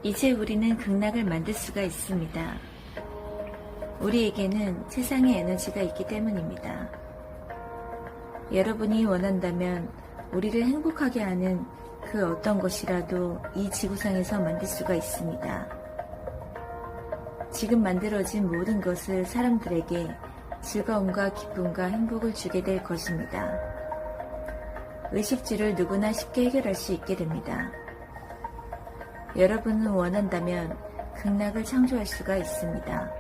이제 우리는 극락을 만들 수가 있습니다. 우리에게는 세상의 에너지가 있기 때문입니다. 여러분이 원한다면 우리를 행복하게 하는 그 어떤 것이라도 이 지구상에서 만들 수가 있습니다. 지금 만들어진 모든 것을 사람들에게 즐거움과 기쁨과 행복을 주게 될 것입니다. 의식주를 누구나 쉽게 해결할 수 있게 됩니다. 여러분은 원한다면 극락을 창조할 수가 있습니다.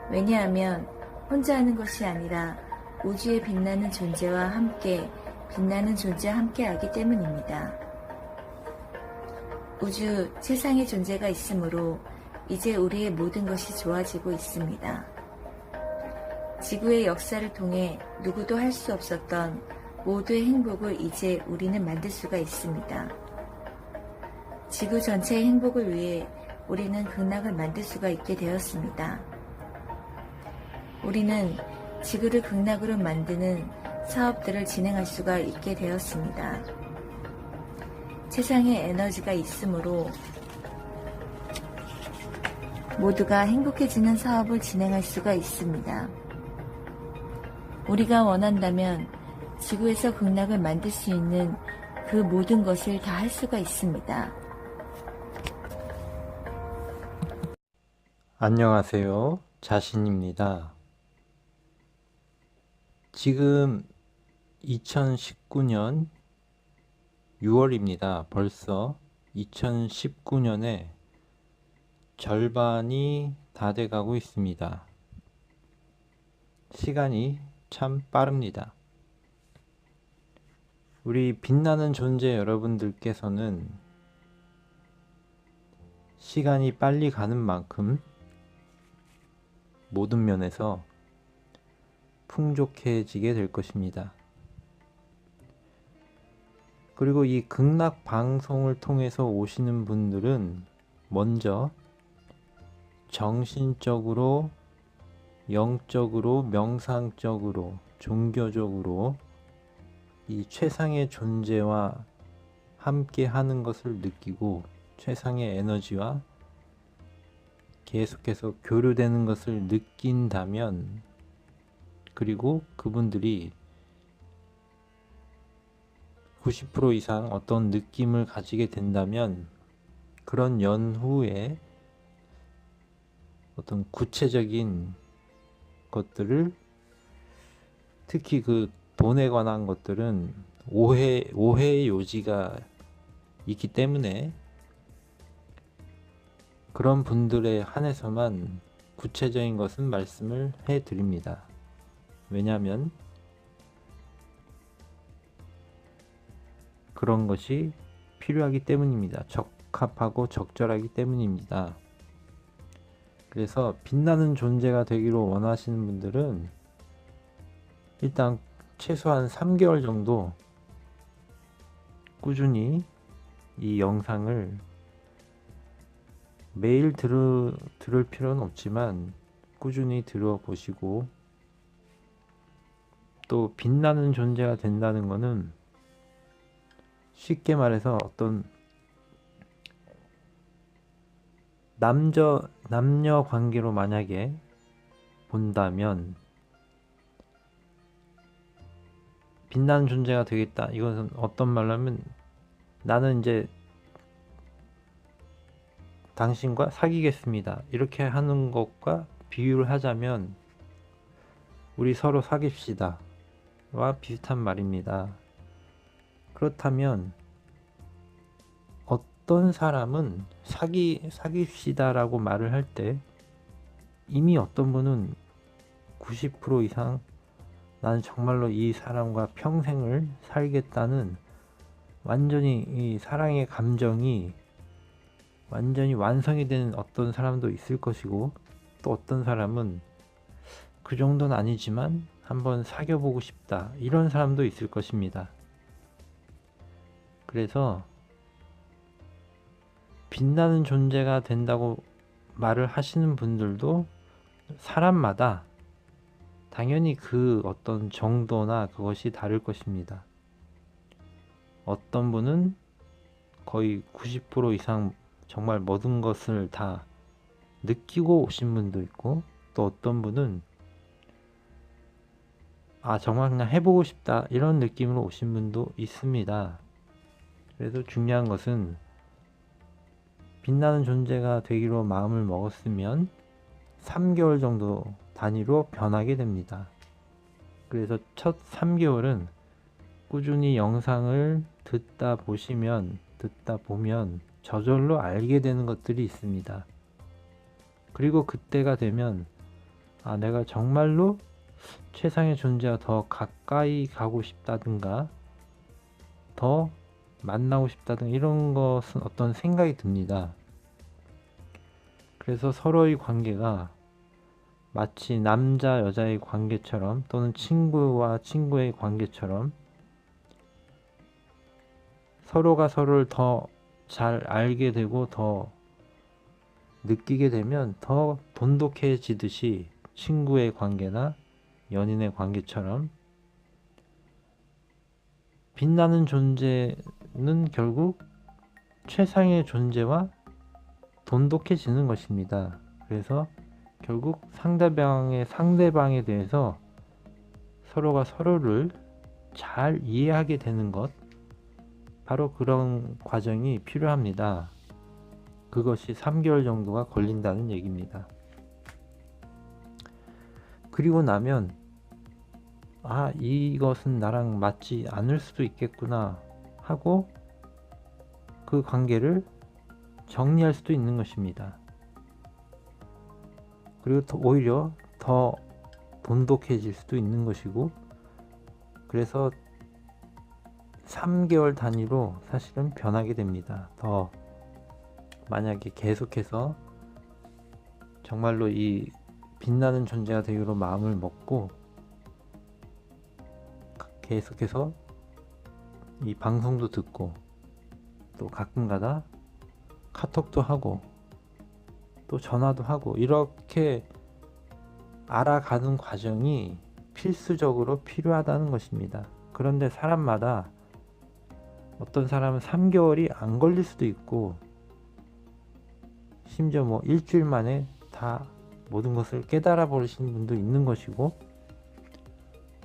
왜냐하면 혼자 하는 것이 아니라 우주의 빛나는 존재와 함께 빛나는 존재와 함께 하기 때문입니다. 우주, 세상의 존재가 있으므로 이제 우리의 모든 것이 좋아지고 있습니다. 지구의 역사를 통해 누구도 할 수 없었던 모두의 행복을 이제 우리는 만들 수가 있습니다. 지구 전체의 행복을 위해 우리는 극락을 만들 수가 있게 되었습니다. 우리는 지구를 극락으로 만드는 사업들을 진행할 수가 있게 되었습니다. 세상에 에너지가 있으므로 모두가 행복해지는 사업을 진행할 수가 있습니다. 우리가 원한다면 지구에서 극락을 만들 수 있는 그 모든 것을 다 할 수가 있습니다. 안녕하세요. 자신입니다. 지금 2019년 6월입니다. 벌써 2019년에 절반이 다 돼가고 있습니다. 시간이 참 빠릅니다. 우리 빛나는 존재 여러분들께서는 시간이 빨리 가는 만큼 모든 면에서 풍족해지게 될 것입니다. 그리고 이 극락 방송을 통해서 오시는 분들은 먼저 정신적으로, 영적으로, 명상적으로, 종교적으로 이 최상의 존재와 함께 하는 것을 느끼고 최상의 에너지와 계속해서 교류되는 것을 느낀다면, 그리고 그분들이 90% 이상 어떤 느낌을 가지게 된다면 그런 연후에 어떤 구체적인 것들을, 특히 그 돈에 관한 것들은 오해의 요지가 있기 때문에 그런 분들에 한해서만 구체적인 것은 말씀을 해 드립니다. 왜냐하면 그런 것이 필요하기 때문입니다. 적합하고 적절하기 때문입니다. 그래서 빛나는 존재가 되기로 원하시는 분들은 일단 최소한 3개월 정도 꾸준히 이 영상을 매일 들을 필요는 없지만 꾸준히 들어보시고, 또 빛나는 존재가 된다는 것은 쉽게 말해서 어떤 남녀 관계로 만약에 본다면 빛나는 존재가 되겠다. 이것은 어떤 말로 하면, 나는 이제 당신과 사귀겠습니다. 이렇게 하는 것과 비유를 하자면 우리 서로 사귀시다 와 비슷한 말입니다. 그렇다면 어떤 사람은 사귀시다 라고 말을 할 때 이미 어떤 분은 90% 이상 나는 정말로 이 사람과 평생을 살겠다는 완전히 이 사랑의 감정이 완전히 완성이 되는 어떤 사람도 있을 것이고, 또 어떤 사람은 그 정도는 아니지만 한번 사귀어보고 싶다, 이런 사람도 있을 것입니다. 그래서 빛나는 존재가 된다고 말을 하시는 분들도 사람마다 당연히 그 어떤 정도나 그것이 다를 것입니다. 어떤 분은 거의 90% 이상 정말 모든 것을 다 느끼고 오신 분도 있고, 또 어떤 분은 정말 그냥 해보고 싶다 이런 느낌으로 오신 분도 있습니다. 그래서 중요한 것은 빛나는 존재가 되기로 마음을 먹었으면 3개월 정도 단위로 변하게 됩니다. 그래서 첫 3개월은 꾸준히 영상을 듣다 보면 저절로 알게 되는 것들이 있습니다. 그리고 그때가 되면 내가 정말로 최상의 존재와 더 가까이 가고 싶다든가 더 만나고 싶다든가 이런 것은 어떤 생각이 듭니다. 그래서 서로의 관계가 마치 남자 여자의 관계처럼, 또는 친구와 친구의 관계처럼 서로가 서로를 더 잘 알게 되고 더 느끼게 되면 더 돈독해지듯이, 친구의 관계나 연인의 관계처럼 빛나는 존재는 결국 최상의 존재와 돈독해지는 것입니다. 그래서 결국 상대방에 대해서 서로가 서로를 잘 이해하게 되는 것, 바로 그런 과정이 필요합니다. 그것이 3개월 정도가 걸린다는 얘기입니다. 그리고 나면 이것은 나랑 맞지 않을 수도 있겠구나 하고 그 관계를 정리할 수도 있는 것입니다. 그리고 오히려 더 돈독해질 수도 있는 것이고, 그래서 3개월 단위로 사실은 변하게 됩니다. 만약에 계속해서 정말로 이 빛나는 존재가 되기로 마음을 먹고 계속해서 이 방송도 듣고 또 가끔가다 카톡도 하고 또 전화도 하고 이렇게 알아가는 과정이 필수적으로 필요하다는 것입니다. 그런데 사람마다 어떤 사람은 3개월이 안 걸릴 수도 있고, 심지어 일주일 만에 다 모든 것을 깨달아 버리시는 분도 있는 것이고,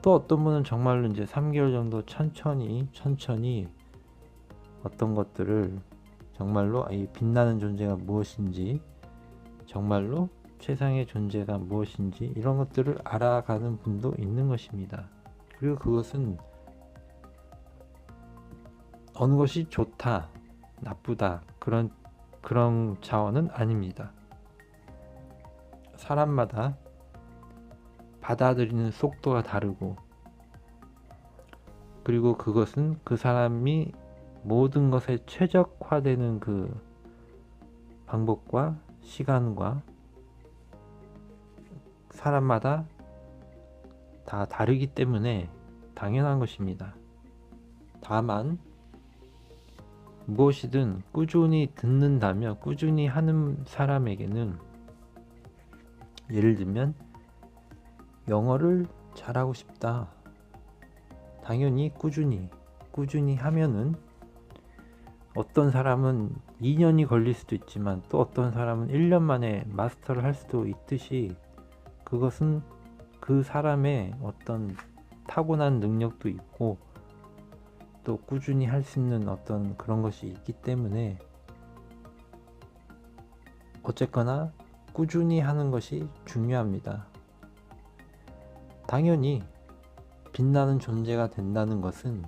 또 어떤 분은 정말로 이제 3개월 정도 천천히 어떤 것들을 정말로 이 빛나는 존재가 무엇인지, 정말로 최상의 존재가 무엇인지 이런 것들을 알아가는 분도 있는 것입니다. 그리고 그것은 어느 것이 좋다, 나쁘다 그런 차원은 아닙니다. 사람마다 받아들이는 속도가 다르고, 그리고 그것은 그 사람이 모든 것에 최적화되는 그 방법과 시간과 사람마다 다 다르기 때문에 당연한 것입니다. 다만 무엇이든 꾸준히 듣는다면, 꾸준히 하는 사람에게는, 예를 들면 영어를 잘하고 싶다. 당연히 꾸준히 하면은 어떤 사람은 2년이 걸릴 수도 있지만 또 어떤 사람은 1년 만에 마스터를 할 수도 있듯이, 그것은 그 사람의 어떤 타고난 능력도 있고 또 꾸준히 할 수 있는 어떤 그런 것이 있기 때문에, 어쨌거나 꾸준히 하는 것이 중요합니다. 당연히 빛나는 존재가 된다는 것은,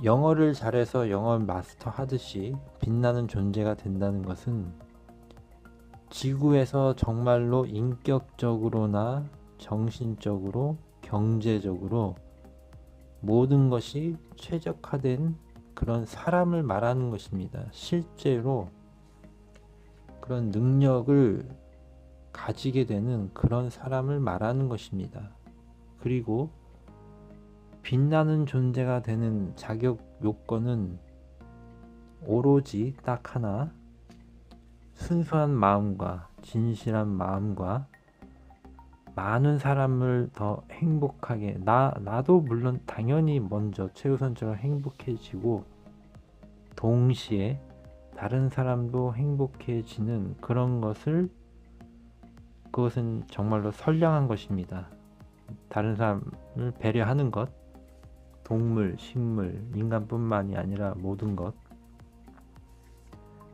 영어를 잘해서 영어 마스터 하듯이 빛나는 존재가 된다는 것은, 지구에서 정말로 인격적으로나 정신적으로 경제적으로 모든 것이 최적화된 그런 사람을 말하는 것입니다. 실제로 그런 능력을 가지게 되는 그런 사람을 말하는 것입니다. 그리고 빛나는 존재가 되는 자격 요건은 오로지 딱 하나, 순수한 마음과 진실한 마음과 많은 사람을 더 행복하게, 나도 물론 당연히 먼저 최우선적으로 행복해지고 동시에 다른 사람도 행복해지는 그런 그것은 정말로 선량한 것입니다. 다른 사람을 배려하는 것, 동물, 식물, 인간뿐만이 아니라 모든 것,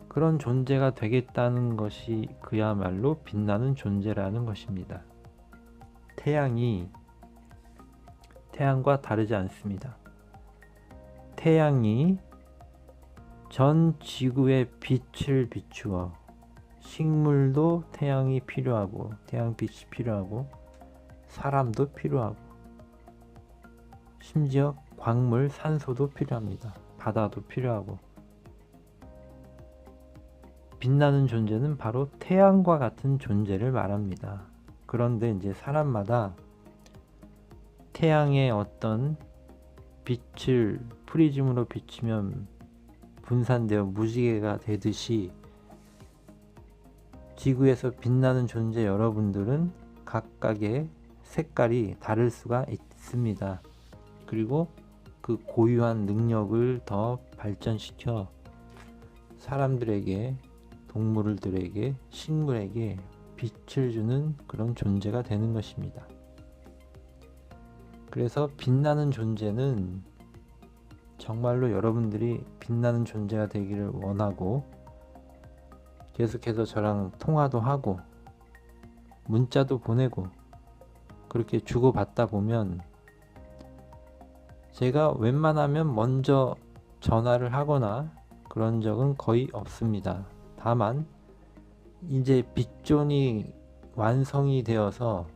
그런 존재가 되겠다는 것이 그야말로 빛나는 존재라는 것입니다. 태양과 다르지 않습니다. 태양이 전 지구에 빛을 비추어 식물도 태양이 필요하고 태양빛이 필요하고 사람도 필요하고 심지어 광물, 산소도 필요합니다. 바다도 필요하고 빛나는 존재는 바로 태양과 같은 존재를 말합니다. 그런데 이제 사람마다 태양의 어떤 빛을 프리즘으로 비추면 분산되어 무지개가 되듯이 지구에서 빛나는 존재 여러분들은 각각의 색깔이 다를 수가 있습니다. 그리고 그 고유한 능력을 더 발전시켜 사람들에게, 동물들에게, 식물에게 빛을 주는 그런 존재가 되는 것입니다. 그래서 빛나는 존재는 정말로 여러분들이 빛나는 존재가 되기를 원하고 계속해서 저랑 통화도 하고 문자도 보내고 그렇게 주고받다 보면 제가 웬만하면 먼저 전화를 하거나 그런 적은 거의 없습니다. 다만 이제 빅존이 완성이 되어서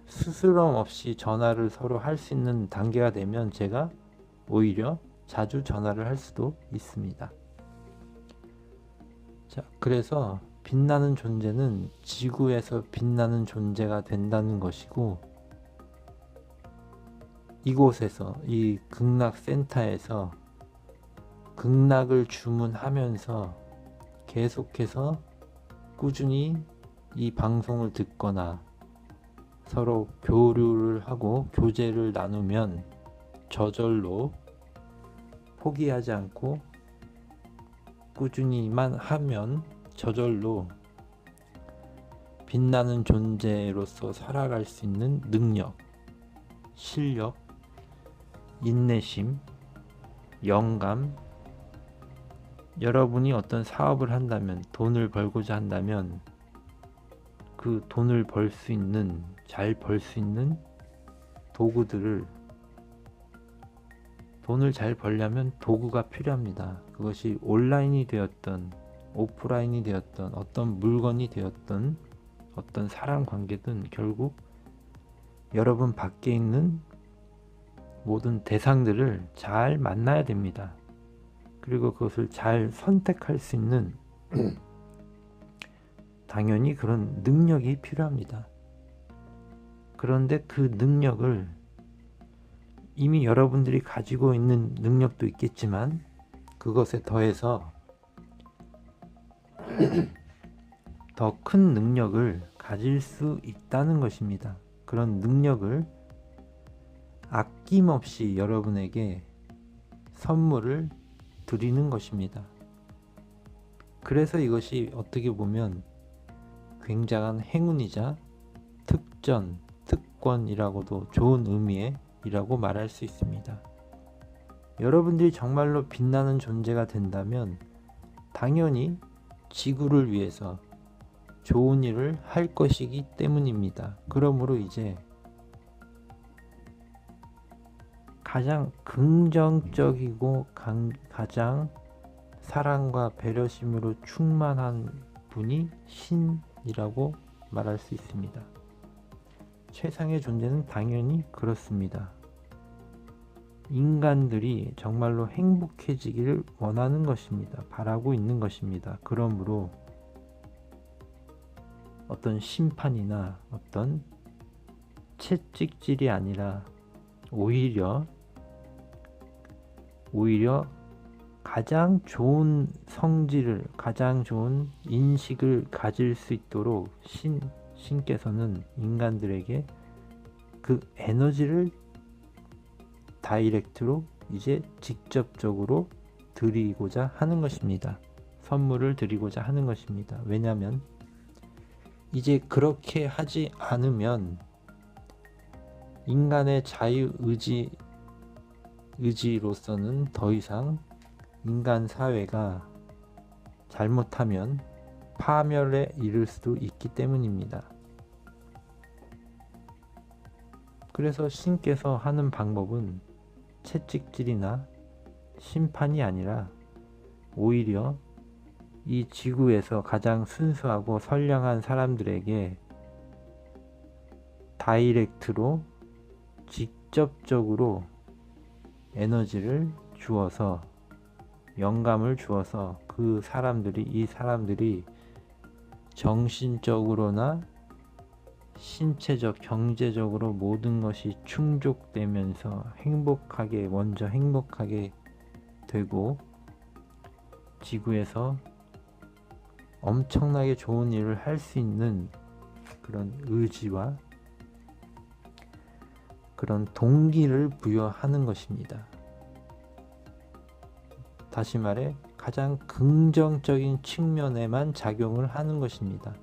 스스럼 없이 전화를 서로 할 수 있는 단계가 되면 제가 오히려 자주 전화를 할 수도 있습니다. 자, 그래서 빛나는 존재는 지구에서 빛나는 존재가 된다는 것이고 이곳에서 이 극락센터에서 극락을 주문하면서 계속해서 꾸준히 이 방송을 듣거나 서로 교류를 하고 교제를 나누면 저절로 포기하지 않고 꾸준히만 하면 저절로 빛나는 존재로서 살아갈 수 있는 능력, 실력, 인내심, 영감, 여러분이 어떤 사업을 한다면, 돈을 벌고자 한다면 그 돈을 벌 수 있는, 잘 벌 수 있는 도구들을, 돈을 잘 벌려면 도구가 필요합니다. 그것이 온라인이 되었던 오프라인이 되었던 어떤 물건이 되었던 어떤 사람 관계든 결국 여러분 밖에 있는 모든 대상들을 잘 만나야 됩니다. 그리고 그것을 잘 선택할 수 있는 당연히 그런 능력이 필요합니다. 그런데 그 능력을 이미 여러분들이 가지고 있는 능력도 있겠지만 그것에 더해서 더 큰 능력을 가질 수 있다는 것입니다. 그런 능력을 아낌없이 여러분에게 선물을 드리는 것입니다. 그래서 이것이 어떻게 보면 굉장한 행운이자 특전, 특권이라고도 좋은 의미이라고 말할 수 있습니다. 여러분들이 정말로 빛나는 존재가 된다면 당연히 지구를 위해서 좋은 일을 할 것이기 때문입니다. 그러므로 이제 가장 긍정적이고 가장 사랑과 배려심으로 충만한 분이 신이라고 말할 수 있습니다. 최상의 존재는 당연히 그렇습니다. 인간들이 정말로 행복해지기를 원하는 것입니다. 바라고 있는 것입니다. 그러므로 어떤 심판이나 어떤 채찍질이 아니라 오히려 가장 좋은 성질을, 가장 좋은 인식을 가질 수 있도록 신께서는 인간들에게 그 에너지를 다이렉트로 이제 직접적으로 드리고자 하는 것입니다. 선물을 드리고자 하는 것입니다. 왜냐하면 이제 그렇게 하지 않으면 인간의 의지로서는 더 이상 인간 사회가 잘못하면 파멸에 이를 수도 있기 때문입니다. 그래서 신께서 하는 방법은 채찍질이나 심판이 아니라 오히려 이 지구에서 가장 순수하고 선량한 사람들에게 다이렉트로 직접적으로 에너지를 주어서 영감을 주어서 이 사람들이 정신적으로나 신체적, 경제적으로 모든 것이 충족되면서 먼저 행복하게 되고 지구에서 엄청나게 좋은 일을 할 수 있는 그런 의지와 그런 동기를 부여하는 것입니다. 다시 말해 가장 긍정적인 측면에만 작용을 하는 것입니다.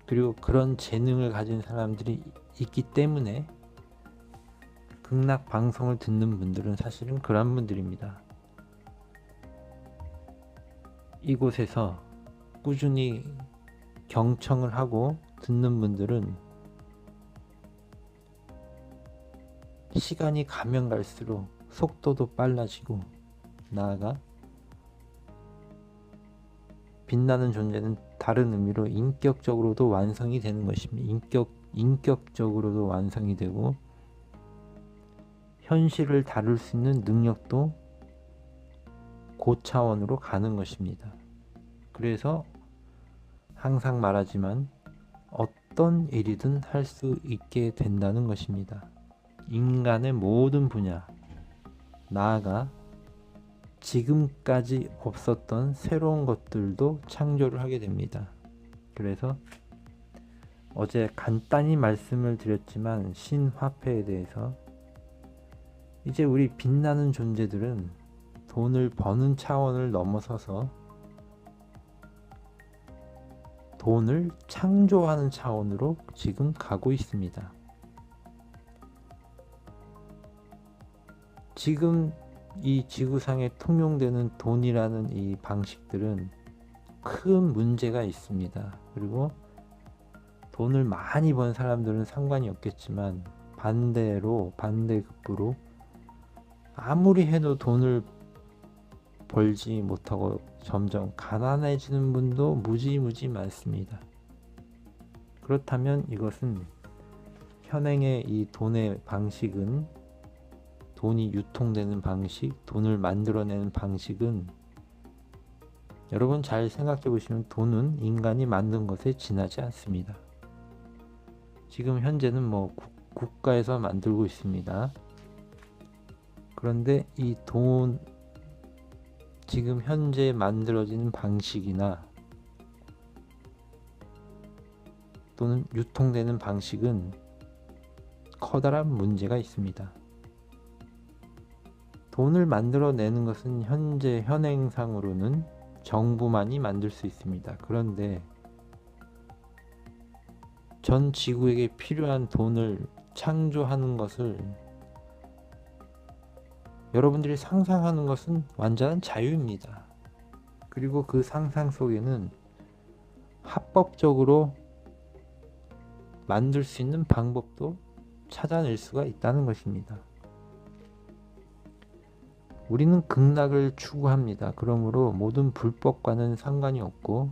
그리고 그런 재능을 가진 사람들이 있기 때문에 극락 방송을 듣는 분들은 사실은 그런 분들입니다. 이곳에서 꾸준히 경청을 하고 듣는 분들은 시간이 가면 갈수록 속도도 빨라지고 나아가 빛나는 존재는 다른 의미로 인격적으로도 완성이 되는 것입니다. 인격적으로도 완성이 되고 현실을 다룰 수 있는 능력도 고차원으로 가는 것입니다. 그래서 항상 말하지만 어떤 일이든 할 수 있게 된다는 것입니다. 인간의 모든 분야, 나아가 지금까지 없었던 새로운 것들도 창조를 하게 됩니다. 그래서 어제 간단히 말씀을 드렸지만 신화폐에 대해서 이제 우리 빛나는 존재들은 돈을 버는 차원을 넘어서서 돈을 창조하는 차원으로 지금 가고 있습니다. 지금 이 지구상에 통용되는 돈이라는 이 방식들은 큰 문제가 있습니다. 그리고 돈을 많이 번 사람들은 상관이 없겠지만 반대급부로 아무리 해도 돈을 벌지 못하고 점점 가난해지는 분도 무지무지 많습니다. 그렇다면 이것은 현행의 이 돈의 방식은, 돈이 유통되는 방식, 돈을 만들어내는 방식은, 여러분 잘 생각해 보시면 돈은 인간이 만든 것에 지나지 않습니다. 지금 현재는 국가에서 만들고 있습니다. 그런데 이 돈, 지금 현재 만들어지는 방식이나 또는 유통되는 방식은 커다란 문제가 있습니다. 돈을 만들어내는 것은 현재 현행상으로는 정부만이 만들 수 있습니다. 그런데 전 지구에게 필요한 돈을 창조하는 것을 여러분들이 상상하는 것은 완전한 자유입니다. 그리고 그 상상 속에는 합법적으로 만들 수 있는 방법도 찾아낼 수가 있다는 것입니다. 우리는 극락을 추구합니다. 그러므로 모든 불법과는 상관이 없고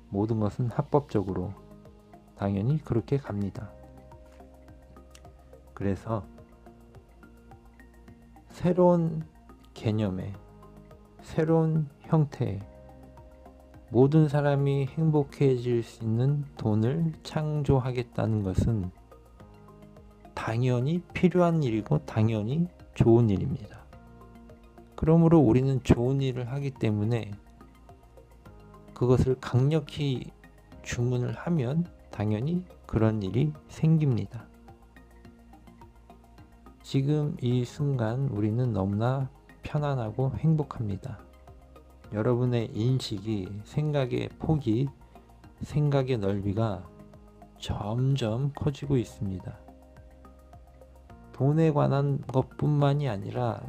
모든 것은 합법적으로 당연히 그렇게 갑니다. 그래서 새로운 개념의, 새로운 형태의 모든 사람이 행복해질 수 있는 돈을 창조하겠다는 것은 당연히 필요한 일이고 당연히 좋은 일입니다. 그러므로 우리는 좋은 일을 하기 때문에 그것을 강력히 주문을 하면 당연히 그런 일이 생깁니다. 지금 이 순간 우리는 너무나 편안하고 행복합니다. 여러분의 인식이, 생각의 폭이, 생각의 넓이가 점점 커지고 있습니다. 돈에 관한 것뿐만이 아니라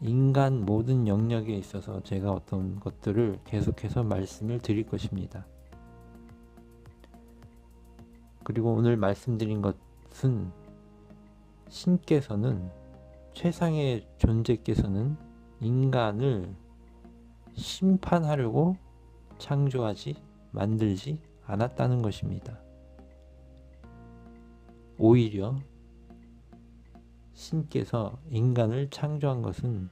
인간 모든 영역에 있어서 제가 어떤 것들을 계속해서 말씀을 드릴 것입니다. 그리고 오늘 말씀드린 것은 신께서는, 최상의 존재께서는 인간을 심판하려고 만들지 않았다는 것입니다. 오히려 신께서 인간을 창조한 것은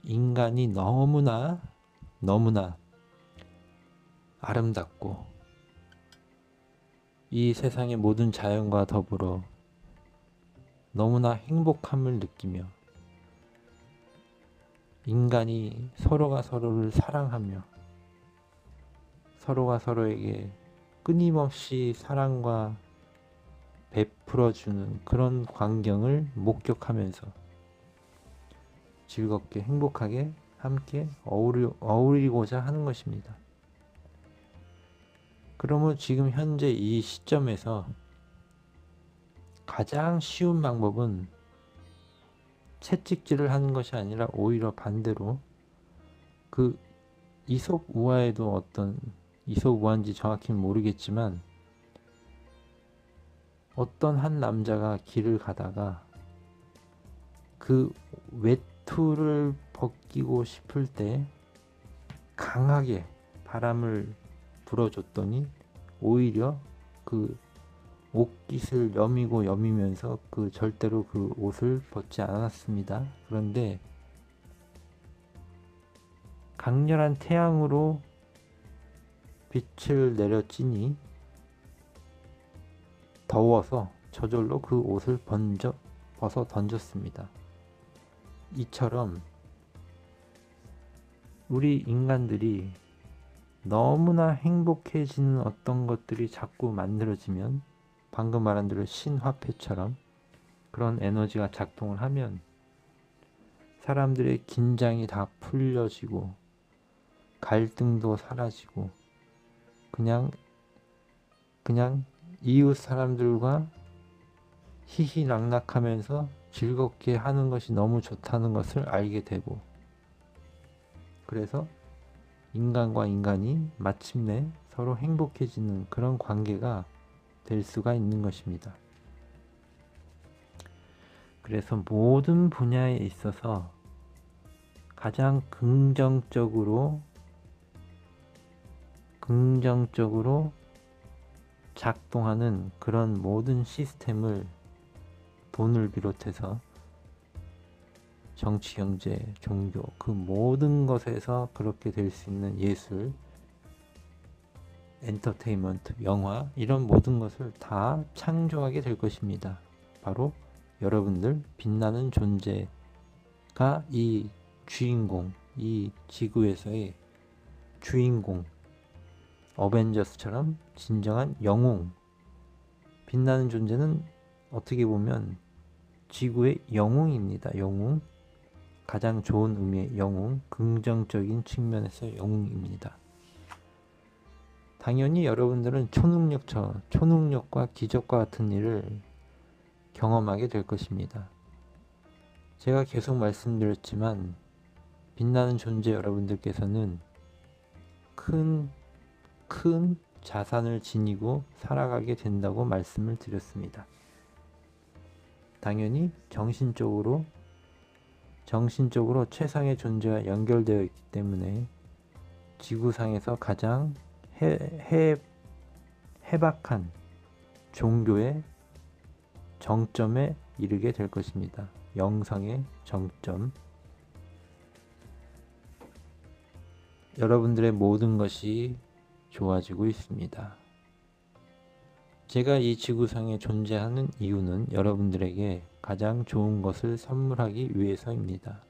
인간이 너무나 아름답고 이 세상의 모든 자연과 더불어 너무나 행복함을 느끼며 인간이 서로가 서로를 사랑하며 서로가 서로에게 끊임없이 사랑과 베풀어주는 그런 광경을 목격하면서 즐겁게 행복하게 함께 어우리고자 하는 것입니다. 그러면 지금 현재 이 시점에서 가장 쉬운 방법은 채찍질을 하는 것이 아니라 오히려 반대로 그 이솝 우화에도 어떤 이솝 우화인지 정확히는 모르겠지만 어떤 한 남자가 길을 가다가 그 외투를 벗기고 싶을 때 강하게 바람을 불어줬더니 오히려 그 옷깃을 여미면서 절대로 그 옷을 벗지 않았습니다. 그런데 강렬한 태양으로 빛을 내려찌니 더워서 저절로 그 옷을 벗어 던졌습니다. 이처럼 우리 인간들이 너무나 행복해지는 어떤 것들이 자꾸 만들어지면 방금 말한 대로 신화폐처럼 그런 에너지가 작동을 하면 사람들의 긴장이 다 풀려지고 갈등도 사라지고 그냥 이웃 사람들과 희희낙낙하면서 즐겁게 하는 것이 너무 좋다는 것을 알게 되고, 그래서 인간과 인간이 마침내 서로 행복해지는 그런 관계가 될 수가 있는 것입니다. 그래서 모든 분야에 있어서 가장 긍정적으로 작동하는 그런 모든 시스템을 돈을 비롯해서 정치, 경제, 종교 그 모든 것에서 그렇게 될 수 있는 예술, 엔터테인먼트, 영화 이런 모든 것을 다 창조하게 될 것입니다. 바로 여러분들 빛나는 존재가 이 주인공, 이 지구에서의 주인공, 어벤져스처럼 진정한 영웅, 빛나는 존재는 어떻게 보면 지구의 영웅입니다. 영웅, 가장 좋은 의미의 영웅, 긍정적인 측면에서 영웅입니다. 당연히 여러분들은 초능력과 기적과 같은 일을 경험하게 될 것입니다. 제가 계속 말씀드렸지만 빛나는 존재 여러분들께서는 큰 자산을 지니고 살아가게 된다고 말씀을 드렸습니다. 당연히 정신적으로 최상의 존재와 연결되어 있기 때문에 지구상에서 가장 해박한 종교의 정점에 이르게 될 것입니다. 영성의 정점. 여러분들의 모든 것이 좋아지고 있습니다. 제가 이 지구상에 존재하는 이유는 여러분들에게 가장 좋은 것을 선물하기 위해서입니다.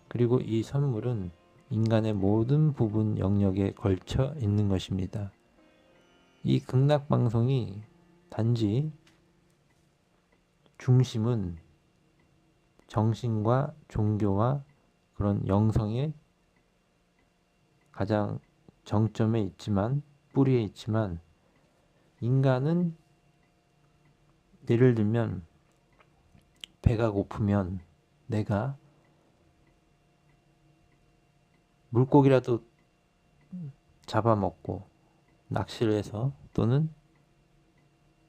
그리고 이 선물은 인간의 모든 부분 영역에 걸쳐 있는 것입니다. 이 극락방송이 단지 중심은 정신과 종교와 그런 영성의 가장 정점에 있지만, 뿌리에 있지만, 인간은 예를 들면 배가 고프면 내가 물고기라도 잡아먹고 낚시를 해서, 또는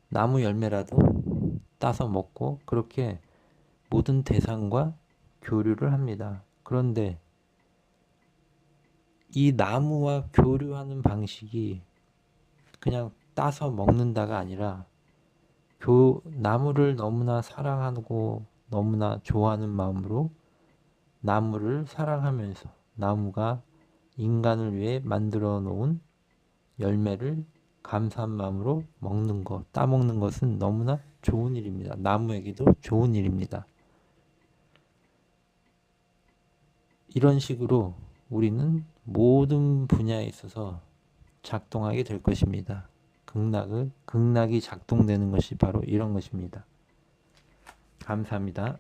나무 열매라도 따서 먹고, 그렇게 모든 대상과 교류를 합니다. 그런데 이 나무와 교류하는 방식이 그냥 따서 먹는다가 아니라, 나무를 너무나 사랑하고 너무나 좋아하는 마음으로 나무를 사랑하면서 나무가 인간을 위해 만들어 놓은 열매를 감사한 마음으로 먹는 것, 따먹는 것은 너무나 좋은 일입니다. 나무에게도 좋은 일입니다. 이런 식으로 우리는 모든 분야에 있어서 작동하게 될 것입니다. 극락이 작동되는 것이 바로 이런 것입니다. 감사합니다.